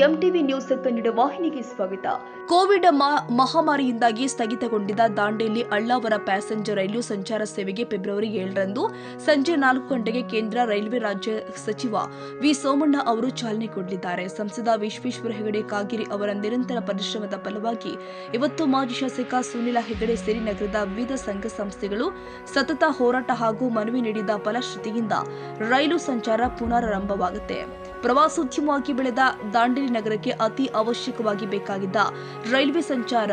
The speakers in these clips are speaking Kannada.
ಎಂಟಿವಿ ನ್ಯೂಸ್ ಕನ್ನಡ ವಾಹಿನಿಗೆ ಸ್ವಾಗತ. ಕೋವಿಡ್ ಮಹಾಮಾರಿಯಿಂದಾಗಿ ಸ್ಥಗಿತಗೊಂಡಿದ್ದ ದಾಂಡೇಲಿ ಅಳ್ಳಾವರ ಪ್ಯಾಸೆಂಜರ್ ರೈಲು ಸಂಚಾರ ಸೇವೆಗೆ ಫೆಬ್ರವರಿ 7ರಂದು ಸಂಜೆ 4 ಗಂಟೆಗೆ ಕೇಂದ್ರ ರೈಲ್ವೆ ರಾಜ್ಯ ಸಚಿವ ವಿ ಸೋಮಣ್ಣ ಅವರು ಚಾಲನೆ ಕೊಡಲಿದ್ದಾರೆ. ಸಂಸದ ವಿಶ್ವೇಶ್ವರ ಹೆಗಡೆ ಕಾಗೇರಿ ಅವರ ನಿರಂತರ ಪರಿಶ್ರಮದ ಫಲವಾಗಿ ಇವತ್ತು ಮಾಜಿ ಶಾಸಕ ಸುನಿಲ ಹೆಗಡೆ ಸೇರಿ ನಗರದ ವಿವಿಧ ಸಂಘ ಸಂಸ್ಥೆಗಳು ಸತತ ಹೋರಾಟ ಹಾಗೂ ಮನವಿ ನೀಡಿದ ಫಲಶ್ರುತಿಯಿಂದ ರೈಲು ಸಂಚಾರ ಪುನರಾರಂಭವಾಗುತ್ತೆ. ಪ್ರವಾಸೋದ್ಯಮವಾಗಿ ಬೆಳೆದ ದಾಂಡೇಲಿ ನಗರಕ್ಕೆ ಅತಿ ಅವಶ್ಯಕವಾಗಿ ಬೇಕಾಗಿದ್ದ ರೈಲ್ವೆ ಸಂಚಾರ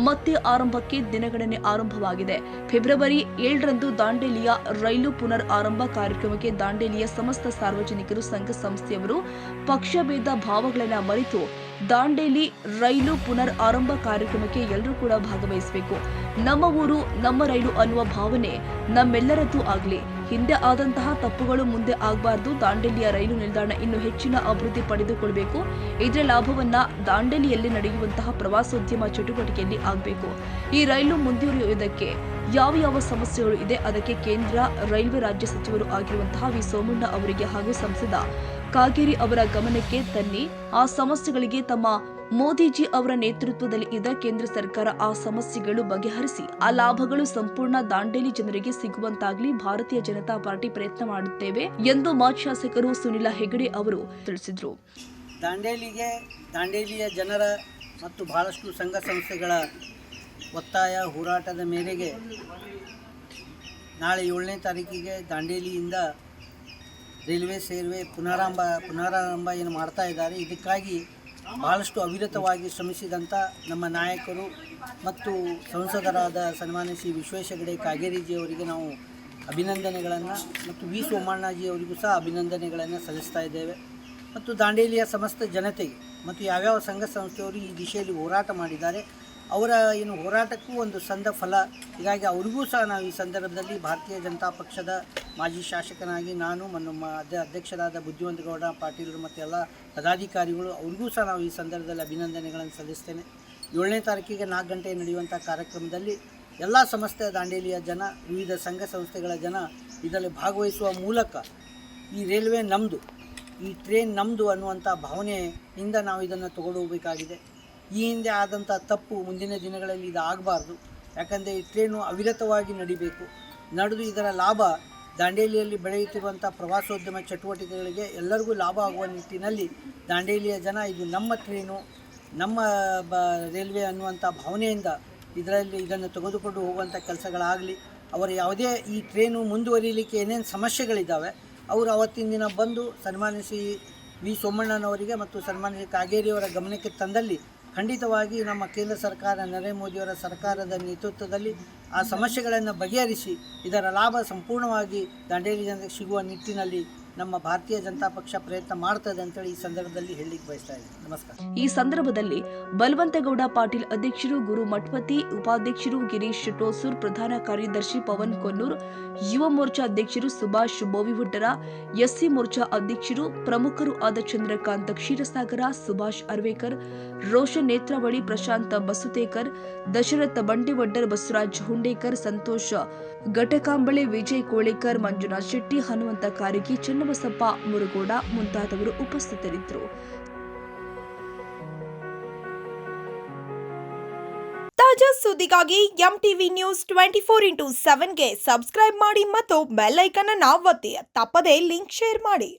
ಮತ್ತೆ ಆರಂಭಕ್ಕೆ ದಿನಗಣನೆ ಆರಂಭವಾಗಿದೆ. ಫೆಬ್ರವರಿ 7ರಂದು ದಾಂಡೇಲಿಯ ರೈಲು ಪುನರ್ ಆರಂಭ ಕಾರ್ಯಕ್ರಮಕ್ಕೆ ದಾಂಡೇಲಿಯ ಸಮಸ್ತ ಸಾರ್ವಜನಿಕರು, ಸಂಘ ಸಂಸ್ಥೆಯವರು ಪಕ್ಷಭೇದ ಭಾವಗಳನ್ನು ಮರೆತು ದಾಂಡೇಲಿ ರೈಲು ಪುನರ್ ಆರಂಭ ಕಾರ್ಯಕ್ರಮಕ್ಕೆ ಎಲ್ಲರೂ ಕೂಡ ಭಾಗವಹಿಸಬೇಕು. ನಮ್ಮ ಊರು ನಮ್ಮ ರೈಲು ಅನ್ನುವ ಭಾವನೆ ನಮ್ಮೆಲ್ಲರದ್ದು ಆಗಲಿ. ಹಿಂದೆ ಆದಂತಹ ತಪ್ಪುಗಳು ಮುಂದೆ ಆಗಬಾರದು. ದಾಂಡೇಲಿಯ ರೈಲು ನಿಲ್ದಾಣ ಇನ್ನು ಹೆಚ್ಚಿನ ಅಭಿವೃದ್ಧಿ ಪಡೆದುಕೊಳ್ಳಬೇಕು. ಇದರ ಲಾಭವನ್ನ ದಾಂಡೇಲಿಯಲ್ಲಿ ನಡೆಯುವಂತಹ ಪ್ರವಾಸೋದ್ಯಮ ಚಟುವಟಿಕೆಯಲ್ಲಿ ಆಗಬೇಕು. ಈ ರೈಲು ಮುಂದುವರಿಯುವುದಕ್ಕೆ ಯಾವ ಸಮಸ್ಯೆಗಳು ಇದೆ ಅದಕ್ಕೆ ಕೇಂದ್ರ ರೈಲ್ವೆ ರಾಜ್ಯ ಸಚಿವರು ಆಗಿರುವಂತಹ ವಿ ಸೋಮಣ್ಣ ಅವರಿಗೆ ಹಾಗೂ ಸಂಸದ ಕಾಗೇರಿ ಅವರ ಗಮನಕ್ಕೆ ತನ್ನಿ. ಆ ಸಮಸ್ಯೆಗಳಿಗೆ ತಮ್ಮ ಮೋದಿಜಿ ಅವರ ನೇತೃತ್ವದಲ್ಲಿ ಇದ್ದ ಕೇಂದ್ರ ಸರ್ಕಾರ ಆ ಸಮಸ್ಯೆಗಳು ಬಗೆಹರಿಸಿ ಆ ಲಾಭಗಳು ಸಂಪೂರ್ಣ ದಾಂಡೇಲಿ ಜನರಿಗೆ ಸಿಗುವಂತಾಗಲಿ ಭಾರತೀಯ ಜನತಾ ಪಾರ್ಟಿ ಪ್ರಯತ್ನ ಮಾಡುತ್ತೇವೆ ಎಂದು ಮಾಜಿ ಶಾಸಕರು ಸುನಿಲ ಹೆಗಡೆ ಅವರು ತಿಳಿಸಿದರು. ದಾಂಡೇಲಿಯ ಜನರ ಮತ್ತು ಬಹಳಷ್ಟು ಸಂಘ ಸಂಸ್ಥೆಗಳ ಒತ್ತಾಯ ಹೋರಾಟದ ಮೇರೆಗೆ ನಾಳೆ 7ನೇ ತಾರೀಕಿಗೆ ದಾಂಡೇಲಿಯಿಂದ ರೈಲ್ವೆ ಸೇವೆ ಪುನರಾರಂಭ ಏನು ಮಾಡ್ತಾ ಇದ್ದಾರೆ. ಇದಕ್ಕಾಗಿ ಬಹಳಷ್ಟು ಅವಿರತವಾಗಿ ಶ್ರಮಿಸಿದಂಥ ನಮ್ಮ ನಾಯಕರು ಮತ್ತು ಸಂಸದರಾದ ಸನ್ಮಾನ್ಯ ಶ್ರೀ ವಿಶ್ವೇಶ್ವರ ಹೆಗಡೆ ಕಾಗೇರಿಜಿಯವರಿಗೆ ನಾವು ಅಭಿನಂದನೆಗಳನ್ನು ಮತ್ತು ವಿ ಸೋಮಣ್ಣಜಿ ಅವರಿಗೂ ಸಹ ಅಭಿನಂದನೆಗಳನ್ನು ಸಲ್ಲಿಸ್ತಾ ಇದ್ದೇವೆ. ಮತ್ತು ದಾಂಡೇಲಿಯ ಸಮಸ್ತ ಜನತೆಗೆ ಮತ್ತು ಯಾವ್ಯಾವ ಸಂಘ ಸಂಸ್ಥೆಯವರು ಈ ದಿಶೆಯಲ್ಲಿ ಹೋರಾಟ ಮಾಡಿದ್ದಾರೆ ಅವರ ಏನು ಹೋರಾಟಕ್ಕೂ ಒಂದು ಸಂದ ಫಲ. ಹೀಗಾಗಿ ಅವರಿಗೂ ಸಹ ನಾವು ಈ ಸಂದರ್ಭದಲ್ಲಿ ಭಾರತೀಯ ಜನತಾ ಪಕ್ಷದ ಮಾಜಿ ಶಾಸಕನಾಗಿ ನಾನು ನಮ್ಮ ಅಧ್ಯಕ್ಷರಾದ ಬುದ್ಧಿವಂತಗೌಡ ಪಾಟೀಲರು ಮತ್ತು ಎಲ್ಲ ಪದಾಧಿಕಾರಿಗಳು ಅವ್ರಿಗೂ ಸಹ ನಾವು ಈ ಸಂದರ್ಭದಲ್ಲಿ ಅಭಿನಂದನೆಗಳನ್ನು ಸಲ್ಲಿಸ್ತೇನೆ. 7ನೇ ತಾರೀಕಿಗೆ 4 ಗಂಟೆ ನಡೆಯುವಂಥ ಕಾರ್ಯಕ್ರಮದಲ್ಲಿ ಎಲ್ಲ ಸಮಸ್ತ ದಾಂಡೇಲಿಯ ಜನ, ವಿವಿಧ ಸಂಘ ಸಂಸ್ಥೆಗಳ ಜನ ಇದರಲ್ಲಿ ಭಾಗವಹಿಸುವ ಮೂಲಕ ಈ ರೈಲ್ವೆ ನಮ್ಮದು, ಈ ಟ್ರೈನ್ ನಮ್ಮದು ಅನ್ನುವಂಥ ಭಾವನೆಯಿಂದ ನಾವು ಇದನ್ನು ತಗೊಂಡೋಗಬೇಕಾಗಿದೆ. ಈ ಹಿಂದೆ ಆದಂಥ ತಪ್ಪು ಮುಂದಿನ ದಿನಗಳಲ್ಲಿ ಇದು ಆಗಬಾರ್ದು. ಯಾಕಂದರೆ ಈ ಟ್ರೈನು ಅವಿರತವಾಗಿ ನಡೆದು ಇದರ ಲಾಭ ದಾಂಡೇಲಿಯಲ್ಲಿ ಬೆಳೆಯುತ್ತಿರುವಂಥ ಪ್ರವಾಸೋದ್ಯಮ ಚಟುವಟಿಕೆಗಳಿಗೆ ಎಲ್ಲರಿಗೂ ಲಾಭ ಆಗುವ ನಿಟ್ಟಿನಲ್ಲಿ ದಾಂಡೇಲಿಯ ಜನ ಇದು ನಮ್ಮ ಟ್ರೈನು, ನಮ್ಮ ರೈಲ್ವೆ ಅನ್ನುವಂಥ ಭಾವನೆಯಿಂದ ಇದನ್ನು ತೆಗೆದುಕೊಂಡು ಹೋಗುವಂಥ ಕೆಲಸಗಳಾಗಲಿ. ಅವರು ಯಾವುದೇ ಈ ಟ್ರೈನು ಮುಂದುವರಿಯಲಿಕ್ಕೆ ಏನೇನು ಸಮಸ್ಯೆಗಳಿದ್ದಾವೆ ಅವರು ಅವತ್ತಿನ ದಿನ ಬಂದು ಸನ್ಮಾನ್ಯ ಶ್ರೀ ವಿ ಸೋಮಣ್ಣನವರಿಗೆ ಮತ್ತು ಸನ್ಮಾನ್ಯ ಶ್ರೀ ಕಾಗೇರಿಯವರ ಗಮನಕ್ಕೆ ತಂದಲ್ಲಿ ಖಂಡಿತವಾಗಿ ನಮ್ಮ ಕೇಂದ್ರ ಸರ್ಕಾರ ನರೇಂದ್ರ ಮೋದಿಯವರ ಸರ್ಕಾರದ ನೇತೃತ್ವದಲ್ಲಿ ಆ ಸಮಸ್ಯೆಗಳನ್ನು ಬಗೆಹರಿಸಿ ಇದರ ಲಾಭ ಸಂಪೂರ್ಣವಾಗಿ ದಾಂಡೇಲಿ ಜನರಿಗೆ ಸಿಗುವ ನಿಟ್ಟಿನಲ್ಲಿ ನಮ್ಮ ಭಾರತೀಯ ಜನತಾ ಪಕ್ಷ ಪ್ರಯತ್ನ ಮಾಡ್ತದೆ ಅಂತೇಳಿ ಈ ಸಂದರ್ಭದಲ್ಲಿ ಹೇಳಲಿಕ್ಕೆ ಬಯಸ್ತಾ ಇದ್ದೀನಿ. ನಮಸ್ಕಾರ. ಈ ಸಂದರ್ಭದಲ್ಲಿ ಬಲವಂತಗೌಡ ಪಾಟೀಲ್ ಅಧ್ಯಕ್ಷರು, ಗುರು ಮಠಪತಿ ಉಪಾಧ್ಯಕ್ಷರು, ಗಿರೀಶ್ ಟೋಸೂರ್ ಪ್ರಧಾನ ಕಾರ್ಯದರ್ಶಿ, ಪವನ್ ಕೊನ್ನೂರ್ ಯುವ ಮೋರ್ಚಾ ಅಧ್ಯಕ್ಷರು, ಸುಭಾಷ್ ಬೋವಿಹುಟ್ಟರ ಎಸ್ಸಿ ಮೋರ್ಚಾ ಅಧ್ಯಕ್ಷರು, ಪ್ರಮುಖರು ಆದ ಚಂದ್ರಕಾಂತ್ ಕ್ಷೀರಸಾಗರ, ಸುಭಾಷ್ ಅರ್ವೇಕರ್, ರೋಷನ್ ನೇತ್ರಾವಳಿ, ಪ್ರಶಾಂತ್ ಬಸುತೇಕರ್, ದಶರಥ್ ಬಂಡಿವಡ್ಡರ್, ಬಸವರಾಜ್ ಹುಂಡೇಕರ್, ಸಂತೋಷ್ ಘಟಕಾಂಬಳೆ, ವಿಜಯ್ ಕೋಳೇಕರ್, ಮಂಜುನಾಥ್ ಶೆಟ್ಟಿ, ಹನುಮಂತ ಕಾರಗಿ, ಚನ್ನಬಸಪ್ಪ ಮುರುಗೋಡ ಮುಂತಾದವರು ಉಪಸ್ಥಿತರಿದ್ದರು. ತಾಜಾ ಸುದ್ದಿಗಾಗಿ ಎಂಟಿವಿ ನ್ಯೂಸ್ 24x7ಗೆ ಸಬ್ಸ್ಕ್ರೈಬ್ ಮಾಡಿ ಮತ್ತು ಬೆಲ್ ಐಕಾನ್ ಅನ್ನು ಒತ್ತಿ. ತಪ್ಪದೇ ಲಿಂಕ್ ಶೇರ್ ಮಾಡಿ.